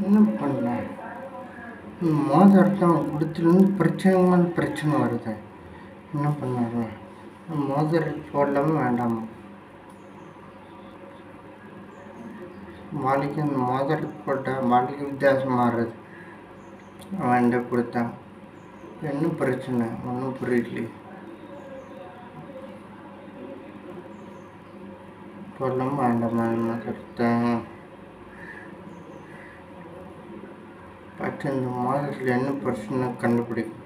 என்ன பண்ண மோதிரத்தான் கொடுத்துருந்து பிரச்சனை பிரச்சனை வருது. என்ன பண்ணாரு? மோதிரம் போடலாமா வேண்டாமா? மாளிகை அந்த மோதிரத்தை போட்டால் மாளிகை வித்தியாசம் மாறுறது. அவன்கிட்ட கொடுத்தான். என்ன பிரச்சனை ஒன்றும் புரியலையே. போடலாமா வேண்டாமா மோதிரத்தை? பார்த்து இந்த மோதிரத்தில் என்ன பிரச்சனை கண்டுபிடிக்கும்.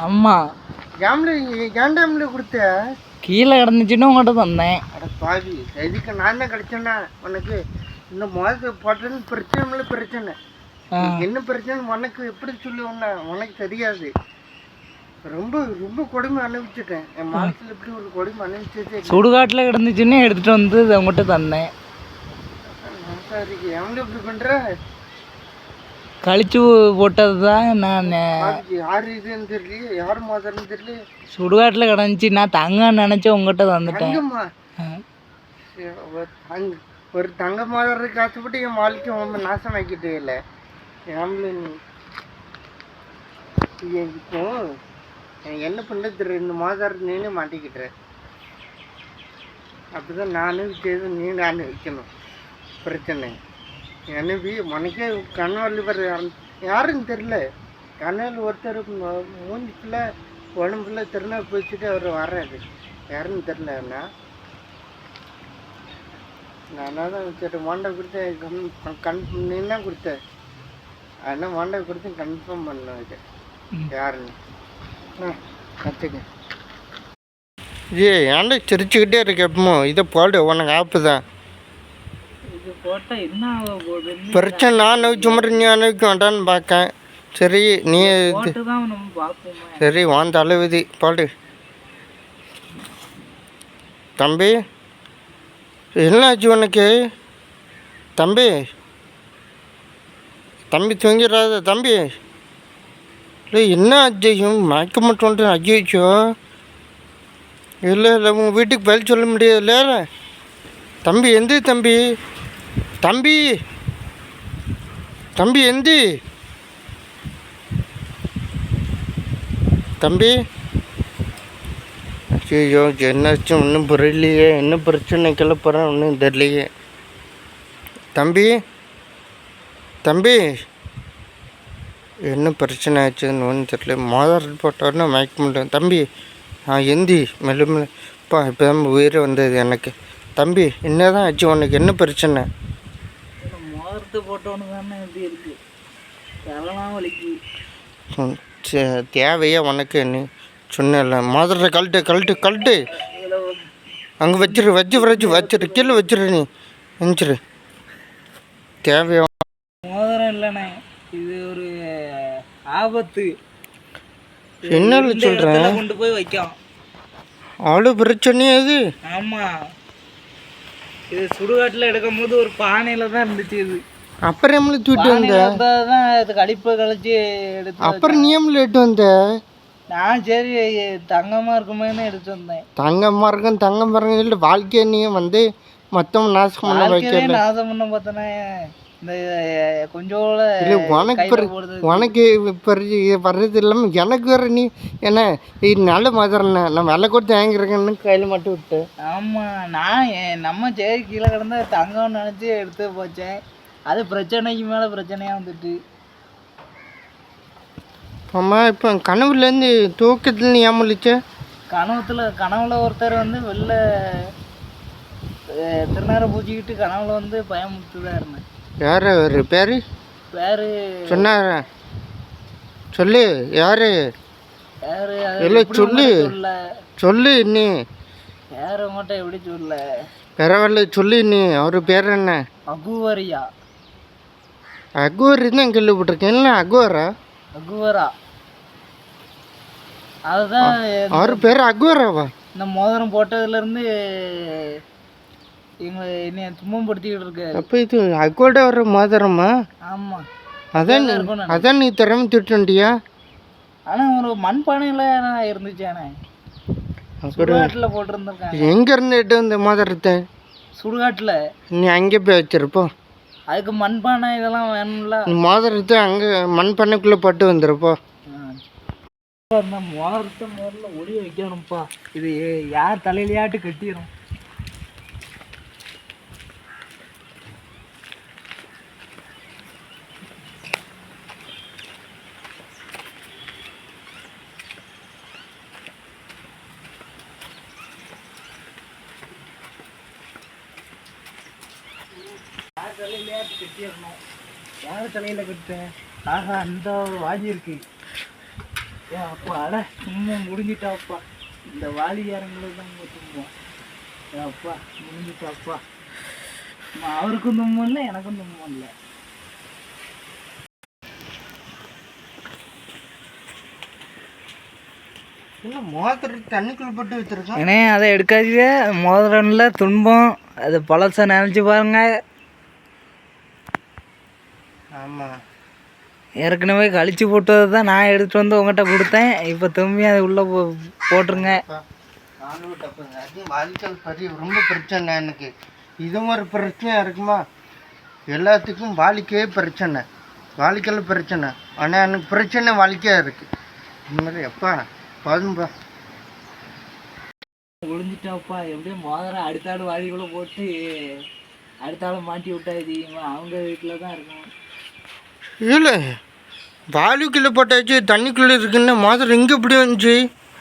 அம்மா ஏன்டாம்ல கொடுத்த? கீழே கிடந்துச்சுன்னு உங்கள்கிட்ட தந்தேன். அட பாவி, எதுக்கு நான் தான் கிடைச்சேன்னா உனக்கு? இந்த மோதத்தை போட்டேன்னு பிரச்சனை பிரச்சனை. என்ன பிரச்சனை உனக்கு எப்படி சொல்லுவேன்னா உனக்கு தெரியாது. ரொம்ப ரொம்ப கொடுமை அனுபவிச்சுட்டேன். என் மனசில் இப்படி ஒரு கொடுமை அனுபவிச்சது. சுடுகாட்டில் கிடந்துச்சுன்னு எடுத்துகிட்டு வந்து உங்கள்கிட்ட தந்தேன். சரி, எவ்வளோ இப்படி பண்ணுற? கழிச்சு போட்டது தான். நான் யார் இதுன்னு தெரியலையே, யார் மோதிரன்னு தெரியல. சுடுகாட்டில் கிடந்துச்சு. நான் தங்கன்னு நினச்சேன், உங்கள்கிட்ட தந்துட்டேன். ஒரு தங்க மோதிரத்துக்கு காசுப்பட்டு என் வாழ்க்கை ரொம்ப நாசம் ஆக்கிட்டே இல்லை. இப்போ என்ன பண்ணுறது தெரியும்? இந்த மோதிரம் நீனே மாட்டிக்கிட்டுறேன். அப்படிதான் நானும் விற்கிறது, நீ நானும் விற்கணும். பிரச்சனை எனக்கு உனக்கே கண்ணால் வர யாருன்னு தெரில. கண்ணால் ஒருத்தர் மூஞ்சிக்குள்ள உடம்புல திருநா போயிச்சுட்டு அவர் வர்றாரு. யாருன்னு தெரிலண்ணா. நானாக தான் சரி வாண்டை கொடுத்தேன். நீ தான் கொடுத்த. அதனால் வாண்டை கொடுத்து கன்ஃபார்ம் பண்ண இது யாருன்னு கற்றுக்க. ஏன்டா சிரிச்சுக்கிட்டே இருக்க எப்பமோ? இதை போடு, உனக்கு ஆப்பு தான். பிரச்சனை நான் அனுப்பிச்ச மாதிரி நீ அனுப்பிக்க வேண்டான்னு பார்க்கேன். சரி நீ சரி வாந்த அளவுதி பாடு. தம்பி என்னாச்சு உனக்கு? தம்பி தம்பி தூங்கிடாத தம்பி. இல்லை என்ன அஜயும் மயக்க மட்டும் அஜயிச்சோ? இல்லை இல்லை உங்கள் வீட்டுக்கு பதில் சொல்ல முடியாதுல்ல. தம்பி எந்த தம்பி? தம்பி தம்பி எந்தி தம்பி. ஐயோ என்னாச்சும் ஒன்றும் புரியலையே. என்ன பிரச்சனை கிளப்புறேன் ஒன்றும் தெரியலையே. தம்பி தம்பி என்ன பிரச்சனை ஆச்சுன்னு ஒன்றும் தெரியல. மோதிரம் போட்டோன்னா மயக்க முடியும். தம்பி எந்தி மெல்ல மெல்லப்பா. இப்போ தான் உயிர் வந்தது எனக்கு. தம்பி என்ன தான் ஆச்சு உனக்கு? என்ன பிரச்சனை? போட்டோன்னு தானே எப்படி இருக்கு? அதெல்லாம் வலிக்கு. தேவையா உனக்கு? நீ சொன்ன மோதிரத்தை கழட்டு கழட்டு கழட்டு. அங்கே வச்சிரு வச்சிரு கீழே வச்சிரு. நீ நினச்சிரு. தேவையா மோதிரம் இல்லைண்ணே, இது ஒரு ஆபத்து. என்ன சொல்கிறேன்? கொண்டு போய் வைக்கலாம். அவ்வளோ பிரச்சனையா அது? ஆமாம், இது சுடுகாட்டில் எடுக்கும் போது ஒரு பானையில் தான் இருந்துச்சு. இது அப்புறம் எம்மளை தூக்கிட்டு வந்த? தான் இது கடிப்பை கழிச்சு எடுத்து. அப்புறம் நீ எம்மளை எடுத்து வந்த? நான் சரி தங்கமாக இருக்குமேன்னு எடுத்து வந்தேன். தங்கமாக இருக்கும் தங்கம் பாருங்க இல்லை. வாழ்க்கையை நீ வந்து மொத்தம் நாசம் பண்ண வைக்கல. நாசம் பண்ண பார்த்தோன்னா இந்த கொஞ்சம் உனக்கு வர்றது இல்லாமல் எனக்கு வேற. நீ என்ன இது நல்ல மோதிரண்ணே, நான் வெள்ளை கொடுத்து வாங்கியிருக்கேன்னு கையில் மட்டும் விட்டு. ஆமாம், நான் நம்ம சரி கீழே கிடந்தா தங்கம்னு நினச்சி எடுத்து போச்சேன். அது பிரச்சனைக்கு மேலே பிரச்சனையாக வந்துட்டு. ஆமா, இப்போ கனவுலேருந்து தூக்கத்தில் நீ ஏமாளிச்ச? கனவுல ஒருத்தர் வந்து வெளில திருநேர பூச்சிக்கிட்டு கனவுல வந்து பயமுறுத்துதான் இருந்தேன். யார் அவர் பேர்? சொன்னார சொல்லு. யாரு யாரு இல்லை சொல்லு சொல்லு. நீ யாரு உங்கள்கிட்ட எப்படி சொல்ல? பரவாயில்ல சொல்லி நீ அவர் பேர் என்ன? அகுவரியா. அக்வர் தான் கேள்விப்பட்டிருக்கேன். இல்லை அக்வரா? அகுவரா. அதுதான் அவர் பேர் அக்வராவா? இந்த மோதிரம் போட்டதுலேருந்து எங்களை என்னைய துன்பப்படுத்திக்கிட்டு இருக்காரு. அப்போ இது அக்வோட வர மோதிரமா? ஆமாம். அதான் நீ திறமை திட்டுண்டியா? ஆனால் ஒரு மண்பானையில் இருந்துச்சானே, சுடுகாட்டில் போட்டிருந்துருக்கேன். எங்கே இருந்துட்டு இந்த மோதிரத்தை? சுடுகாட்டில். நீ அங்கே போய் வச்சிருப்போம். அதுக்கு மண்பானை இதெல்லாம் வேணும்ல. மோதிரத்தை அங்கே மண் பண்ணைக்குள்ளே பட்டு வந்துருப்போ. அந்த மோதிரத்தை முதல்ல ஒளிய வைக்கணும்ப்பா. இது யார் தலையிலையாட்டு கட்டிடும். யார் தலையிலையாட்டு கட்டிடணும். யார் தலையில் கட்டேன்? ஆகா, அந்த வாதி இருக்கு. அப்பா அட துன்பம் முடிஞ்சிட்டாப்பா. இந்த வாலிகாரங்களுக்கு தான் துன்பம். அப்பா முடிஞ்சிட்டாப்பா. அவருக்கும் துன்பம் இல்லை, எனக்கும் துன்பம் இல்லை. மோதிரம் தண்ணிக்குள்ள போட்டு வச்சிருக்கேன். ஏன்னே அதை எடுக்காதீங்க. மோதிரம்ல துன்பம். அது பழசை நினச்சி பாருங்க. ஆமாம், ஏற்கனவே கழிச்சு போட்டதை தான் நான் எடுத்துகிட்டு வந்து உங்கள்கிட்ட கொடுத்தேன். இப்போ திரும்பி அதை உள்ளே போட்டுருங்க. வாழ்க்கையில் பெரிய ரொம்ப பிரச்சனை எனக்கு. இது ஒரு பிரச்சனையாக இருக்குமா? எல்லாத்துக்கும் வாழ்க்கையே பிரச்சனை, வாழ்க்கையில் பிரச்சனை. ஆனால் எனக்கு பிரச்சனை வாழ்க்கையாக இருக்குது. இந்த மாதிரி எப்பா போதும்பா. ஒழிஞ்சிட்டாப்பா. எப்படியும் மோதிரம் அடுத்தாடு வாளிக்குள்ளே போட்டு அடுத்தால மாட்டி விட்டா தெரியுமா? அவங்க வீட்டில் தான் இருக்கணும். இல்லை, வாலிக்குள்ளே போட்டாச்சு, தண்ணிக்குள்ளே இருக்குன்னு மோதிரம் இங்கே எப்படி வந்துச்சு?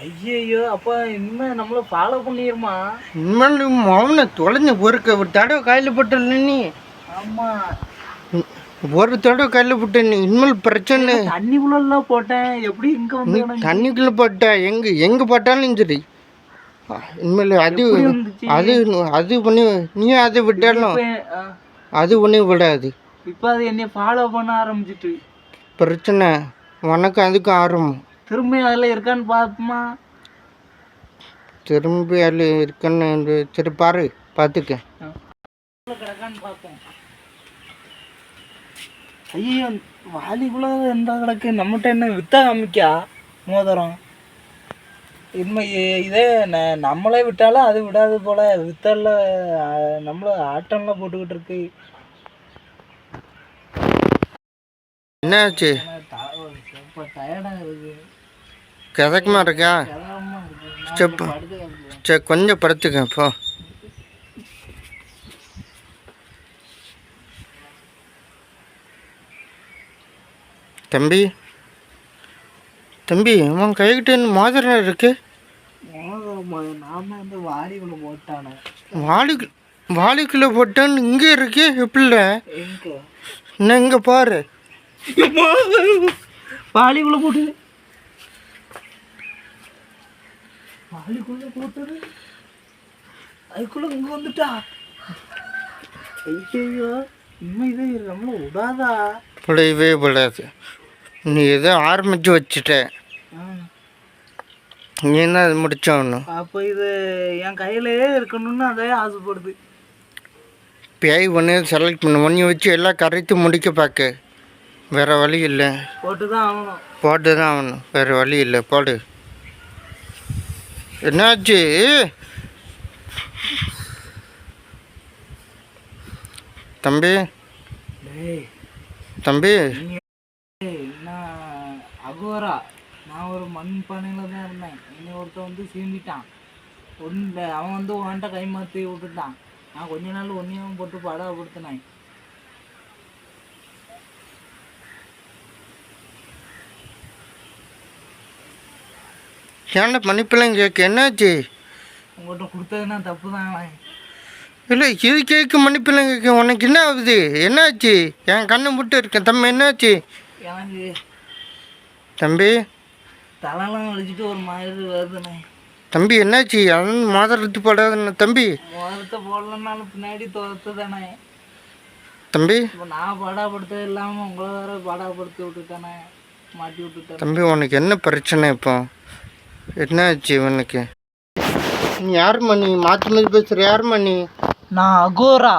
ஐயோ அப்பா, இனிமேல் நம்மளை ஃபாலோ பண்ணிடுமா? இனிமேல் மௌன தொலைஞ்ச ஒரு தடவை கையில் போட்டல நீ. ஆமாம், ஒரு தடவை கையில் போட்ட நீ. இனிமேல் பிரச்சனை. தண்ணிக்குள்ளெல்லாம் போட்டேன். எப்படி இங்கே வந்து தண்ணிக்குள்ளே போட்ட எங்கே போட்டாலும் சரி. இனிமேல் அது அது அது பண்ணி நீ அதை விட்டாலும் அது ஒன்றும் விடாது. இப்போ அது என்னை ஃபாலோ பண்ண ஆரம்பிச்சிட்டு பிரச்சனை உனக்கு அதுக்கு ஆரம்பம். திரும்பி அதில் இருக்கான்னு பார்ப்போமா? திரும்பி அதில் இருக்கான்னு சரி பாரு, பார்த்துக்க. கிடக்கான்னு பார்ப்போம். ஐயோ, வாலிக்குள்ள எந்த கிடக்கு? நம்மகிட்ட என்ன வித்தா காமிக்கா மோதிரம்? இனிமே இதே நம்மளே விட்டாலும் அது விடாது போல. வித்தல்ல நம்மள ஆட்டம்லாம் போட்டுக்கிட்டு இருக்கு. என்னாச்சு? டயர்டாக இருக்கு. கிதக்கமா இருக்கா? சரி கொஞ்சம் படுத்துக்க இப்போ. தம்பி தம்பி, உன் கைகிட்ட மோதிரம் இருக்கு. நான் வந்து வாலிக்குள்ள போட்டானே. வாலிக்குள்ள போட்டான்னு இங்கே இருக்கு. எப்படில என்ன இங்கே பாரு. வாலிக்குள்ள போட்டு வாலிக்குள்ள போட்டது அதுக்குள்ள இங்க வந்துட்டா. ஐயோ, இனிமே இது நம்மள விடாதா? விடவே விடாது. நீ எதோ ஆரம்பிச்சு வச்சுட்ட, நீ என்ன அது முடிச்சோன்னு. அப்போ இது என் கையிலே இருக்கணும்னு அதே ஆசைப்படுது. பேய் ஒன்று செலக்ட் பண்ண ஒன்று வச்சு எல்லாம் கரைத்து முடிக்க பார்க்க. வேறு வழி இல்லை. போட்டு தான் ஆகணும். போட்டு தான் ஆகணும், வேறு வழி இல்லை. போடு. என்னாச்சு? தம்பி தம்பி, நான் அகோரா. நான் ஒரு மண் பானையில் தான் இருந்தேன். என்னை ஒருத்தன் வந்து சீண்டிட்டான். அவன் வந்து உன்கிட்ட கை மாற்றி விட்டுட்டான். நான் கொஞ்ச நாள் ஒன்றையும் போட்டு படாப்படுத்தினேன். ஏன்டா மன்னிப்பெல்லாம் கேட்க? என்னாச்சு? உங்கள்கிட்ட கொடுத்ததுன்னா தப்பு தான். இல்லை, இது கேட்க மன்னிப்பெல்லாம் கேட்க உனக்கு என்ன ஆகுது? என்னாச்சு? என் கண்ணை மட்டும் இருக்கேன். தம்பி என்னாச்சு? எனக்கு தம்பி தலைலாம் வலிச்சுட்டு ஒரு மாதிரி வருதுண்ணே. தம்பி என்னாச்சு? அதன் மோதிரத்து போடாதுன்னு தம்பி. மோதிரத்தை போடலன்னாலும் பின்னாடி துரத்து தானே தம்பி. இப்போ நான் பாடாப்படுத்த இல்லாமல் உங்களை வேற பாடாப்படுத்தி விட்டுட்டானே, மாட்டி விட்டுட்டானே. தம்பி உனக்கு என்ன பிரச்சனை இப்போ? என்னாச்சு உனக்கு? நீ யாரும்மா? நீ மாற்றி மாற்றி பேசுகிற யாரும்மா நீ? நான் அகோரா.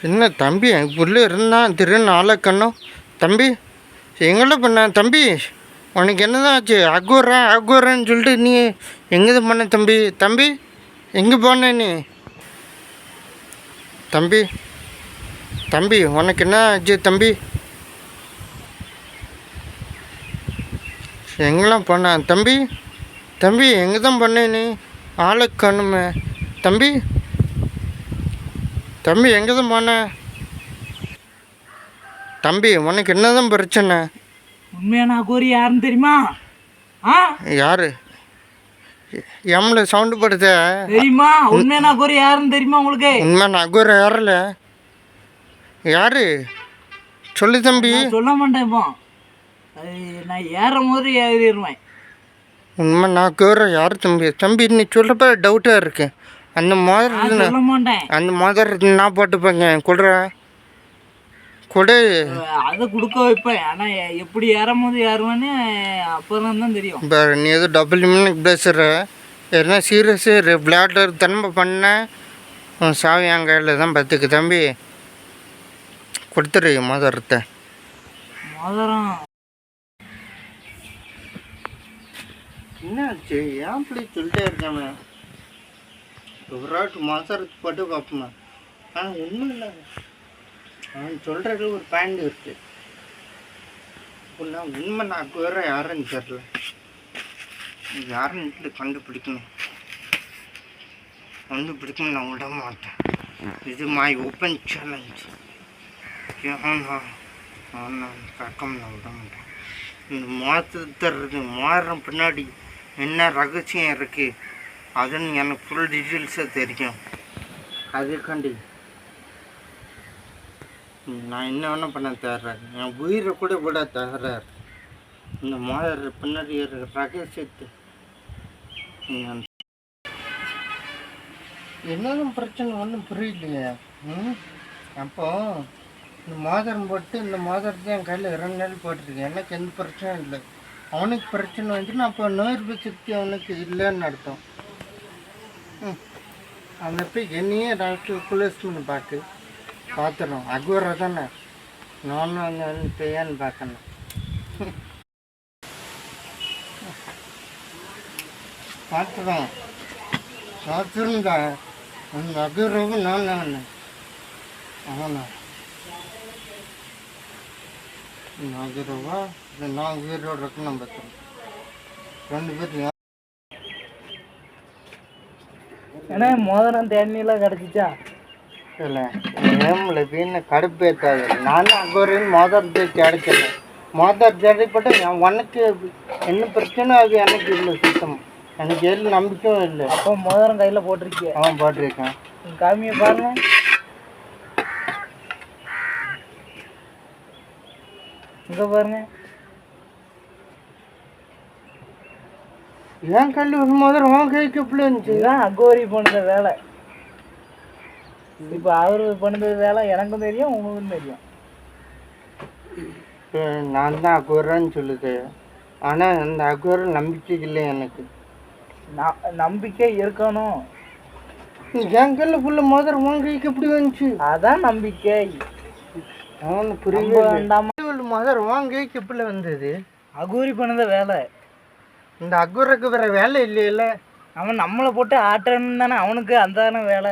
என்ன தம்பி உள்ளே இருந்தான் திடீர்னு ஆளக்கண்ணும்? தம்பி எங்கள்ல பண்ண தம்பி? உனக்கு என்னதான் ஆச்சு? அகோரான்னு சொல்லிட்டு நீ எங்கே பண்ண தம்பி? தம்பி எங்கே போன நீ? தம்பி தம்பி உனக்கு என்ன ஆச்சு தம்பி? எங்கெல்லாம் போன தம்பி? தம்பி எங்கே தான் பண்ண நீ? ஆளக்கண்ணுமே தம்பி. தம்பி எங்கே தான் போன? தம்பி உனக்கு என்னதான் பிரச்சனை? உண்மையான அகோரி யாருன்னு தெரியுமா? யாரு? எம்ல சவுண்டு படுத்த தெரியுமா? உண்மையான அகோரி யாருன்னு தெரியுமா உங்களுக்கு? உண்மையான அகோர யாரில் யாரு சொல்லு தம்பி. சொல்ல மாட்டேன் இப்போ. நான் ஏறும் போது ஏறிடுவேன். உண்மை நான் அகோர யார் தம்பி? தம்பி நீ சொல்கிறப்ப டவுட்டாக இருக்கு. அந்த மோதிரத்தில் சொல்ல மாட்டேன். அந்த மோதிரத்தில் நான் போட்டுப்பேங்க கொடுற கொடு. அதை கொடுக்க வைப்பேன். ஆனால் எப்படி ஏறும் போது ஏறுவேன்னு அப்புறம் தான் தெரியும். இப்போ நீ எதுவும் டபுள் மினிட் பேசுகிற? எதுனா சீரியஸு விளையாட்டு தன்மை பண்ண உன் சாவி என் கையில் தான் பார்த்துக்கு தம்பி. கொடுத்துரு மோதிரத்தை. மோதிரம் என்னாச்சு? ஏன் இப்படி சொல்லிட்டே இருக்காம? ஒரு மோதிரத்தை போட்டு பார்ப்போமா? ஆனால் ஒன்றும் இல்லை, அவன் சொல்கிறது ஒரு பாயிண்ட் இருக்கு. அப்படின்னா உண்மை நான் வேற யாருன்னு தெரில. யாருன்னு கண்டுபிடிக்கணும். நான் விட மாட்டேன். இது மை ஓப்பன் சேலஞ்ச். நான் பக்கம் நான் விட மாட்டேன். இந்த மாற்றுறது மாறுற பின்னாடி என்ன ரகசியம் இருக்குது அதுன்னு எனக்கு ஃபுல் டீட்டெயில்ஸாக தெரியும். அதுக்காண்டி நான் என்ன வேணால் பண்ண தயாராக, என் உயிரை கூட விட தயாராக. இந்த மாற பின்னாடி ரகசியத்தை என்னதான் பிரச்சனை ஒன்றும் புரியலையே. அப்போ இந்த மோதிரம் போட்டு இந்த மோதிரத்தை என் கையில் 2 நாள் போட்டிருக்கேன். எனக்கு எந்த பிரச்சனையும் இல்லை. அவனுக்கு பிரச்சனை வந்துச்சுன்னா அப்போ நோய் எதிர்ப்பு சக்தி அவனுக்கு இல்லைன்னு அர்த்தம். அந்த போய் என்னையே டாக்டர் குலேஸ் பண்ணி பார்த்துடும். அக்வரை தானே நானும் பெய்யான்னு பார்க்கணும். பார்த்துருந்தா அந்த அக்வரவும் நான் அவனா அக்வரவா இல்லை நான் உயிரோடு இருக்குன்னு பார்த்துருவோம். 2 பேர் ஏன்னா மோதிரம் தேனிலாம் கிடச்சிச்சா? இல்லை ஏமில் வீணை கடுப்பேற்றாது. நானும் அக்வரின்னு மோதிரத்தை கிடைக்கல. மோதிரம் தேடிப்பட்டு உனக்கு என்ன பிரச்சனை அது எனக்கு இல்லை. சுத்தம் எனக்கு எல்லாம் நம்பிக்கையும் இல்லை. அப்போ மோதிரம் கையில் போட்டிருக்கேன். அவன் போட்டிருக்கேன். காமியை பாருங்க. இங்கே பாருங்க. ஏன் கல் ஒரு மோதிரம் உன் கைக்கு எப்படி இருந்துச்சு? இதுதான் அகோரி பண்ணுற வேலை. இப்போ அவர் பண்ணுறது வேலை எனக்கும் தெரியும், உங்களுக்கும் தெரியும். நான் தான் அக்வரான்னு சொல்லுது. ஆனால் அந்த அக்வரை நம்பிக்கை இல்லை எனக்கு. நம்பிக்கை இருக்கணும். என் கையில் ஃபுல்லாக மோதிரம் உன் கைக்கு எப்படி வந்துச்சு? அதான் நம்பிக்கை. அவனு புரியவே வேண்டாமா? மோதிரம் உன் கைக்கு எப்படி வந்தது? அகோரி பண்ணத வேலை. இந்த அக்வருக்கு வேற வேலை இல்லையில. அவன் நம்மளை போட்டு ஆட்டுறன்னு தானே அவனுக்கு அந்த தானே வேலை.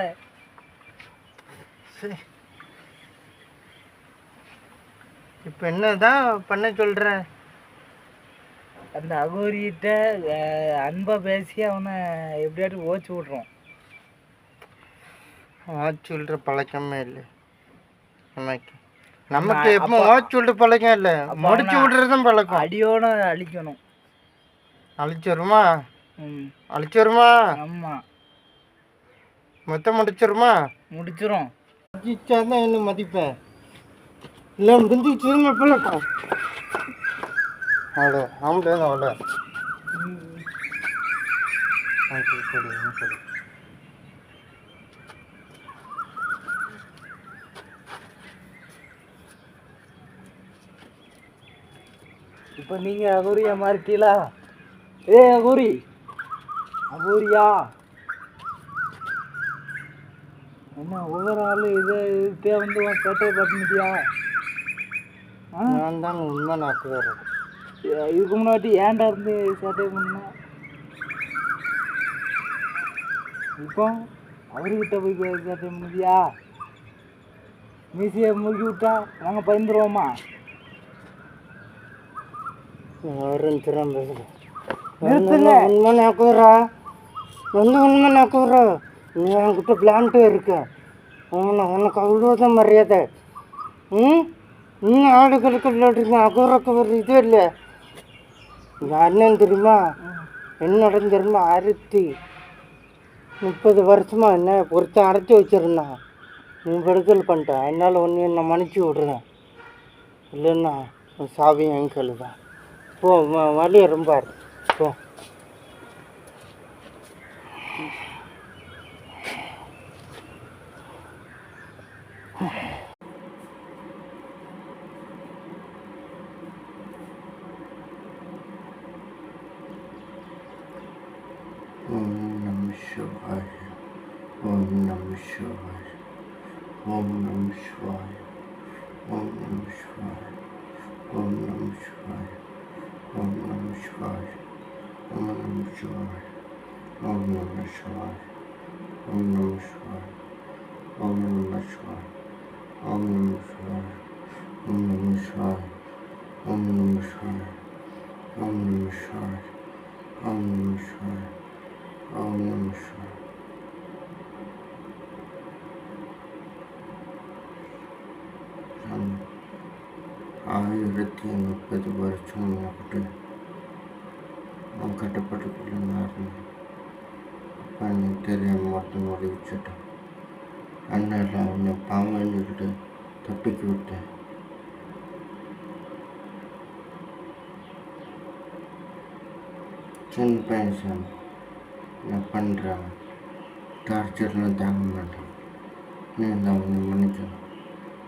சரி, இப்போ என்னதான் பண்ண சொல்ற? அந்த அகோரிகிட்ட அன்பா பேசி அவனை எப்படியாட்டும் ஓச்சு விட்றோம். ஓச்சு விடுற பழக்கமே இல்லை நமக்கு. நமக்கு எப்போ ஓச்சு விடுற பழக்கம் இல்லை, முடிச்சு விடுறதும் பழக்கம். அடியோட அழிக்கணும். அழிச்சிருமா? ம், அழிச்சிருமா? ஆமாம், மொத்தம் முடிச்சிருமா? முடிச்சிரும். மதிச்சாதான் என்ன மதிப்பேன், இல்லை முடிஞ்சிச்சுன்னு பழக்கம். அவ்வளோ ஆம்பளை அவ்வளோ. இப்போ நீங்கள் அகோரியா மாறிட்டீங்களா? ஏ அகோரி, அகோரியா என்ன ஒவ்வொரு ஆளும் இதே வந்து சேட்டை பார்த்துட்டியா? நான் தான் உண்மை நாக்கு வேறு. இதுக்கு முன்னாடி ஏன்டா இருந்து சேட்டை பண்ண, இப்போ அவர்கிட்ட போய் சேட்டை பண்ணியா? மீசியை முறுக்கி விட்டா நாங்கள் பயந்துருவோமா? உண்மை நாக்குறா, உண்மை நாக்குறா. நீ என்கிட்ட பிளான்ட்டு இருக்க, உனக்கு அவ்வளோதான் மரியாதை. இன்னும் ஆடுகளுக்கு விளையாடுறீங்க, அகோரக்கு ஒரு இது இல்லை. எங்கள் அண்ணன் தெரியுமா என்னோட தெரியுமா 30 வருஷமா என்ன ஒருத்தன் அடைச்சி வச்சிருந்தான். நீ விடுதல் பண்ணிட்டேன், என்னால் ஒன்று என்னை மன்னிச்சு விடுறேன். இல்லைன்னா சாவி என் கையில் தான். போ, வழியை ரொம்ப போ. ஓம் நம சிவாய, ஓம் நம சிவாய, ஓம் நம சிவாய, ஓம் நம சிவாய, ஓம் நம சிவாய, ஓம் நம சிவாய, ஓம் நம சிவாய, ஓம் நம சிவாய, ஓம் நம சிவாய, ஓம் நம சிவாய, ஓம் நம சிவாய, ஓம் நம சிவாய, ஓம் நம சிவாய, ஓம் நம சிவாய, ஓம் நம சிவாய, ஓம் நம சிவாய. ஆயிரத்தி 30 வருஷம் நான் கட்டப்பட்டுக்கிட்டு அப்போ எனக்கு தெரியாமல் மட்டும் முடிச்சுட்டேன். அண்ணன் அவனை பாம்புக்கிட்டு தப்பிச்சு விட்டேன். சின்ன பையன் சாமி, நான் பண்ணுறேன் டார்ச்சர்லாம் தாங்க மாட்டேன். நீ தான் அவனை மன்னிக்கணும்.